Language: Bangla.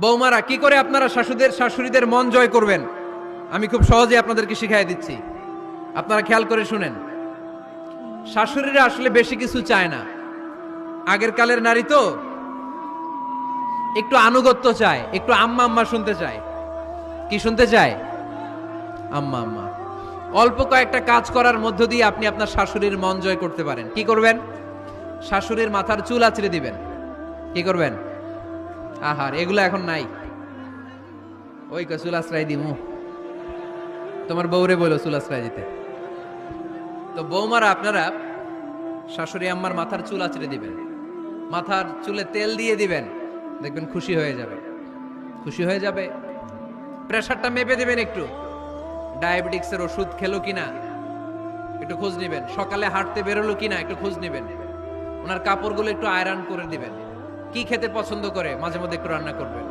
বৌমারা কি করে আপনারা শাশুড়িদের মন জয় করবেন, আমি খুব সহজে আপনাদেরকে শিখাই দিচ্ছি। আপনারা খেয়াল করে শুনেন। শাশুড়িরা আসলে বেশি কিছু চায় না। আগের কালের নারী তো একটু আনুগত্য চায়, একটু আম্মা আম্মা শুনতে চায়। কি শুনতে চায়? আম্মা আম্মা। অল্প কয়েকটা কাজ করার মধ্য দিয়ে আপনি আপনার শাশুড়ির মন জয় করতে পারেন। কি করবেন? শাশুড়ির মাথার চুল আঁচড়ে দিবেন। কি করবেন? আহার, এগুলো এখন নাই। ওই চুল আশ্রয় দিমু, তোমার বউরে বলো চুল আশ্রয় দিতে। তো বৌমারা আপনারা শাশুড়ি আম্মার মাথার চুল আঁচড়ে দিবেন, মাথার চুলে তেল দিয়ে দিবেন, দেখবেন খুশি হয়ে যাবে। খুশি হয়ে যাবে। প্রেশারটা মেপে দেবেন, একটু ডায়াবেটিক্সের ওষুধ খেলো কিনা একটু খোঁজ নিবেন, সকালে হাঁটতে বেরোলো কিনা একটু খোঁজ নিবেন, ওনার কাপড়গুলো একটু আয়রন করে দিবেন, কি খেতে পছন্দ করে মাঝে মধ্যে একটু রান্না করবেন।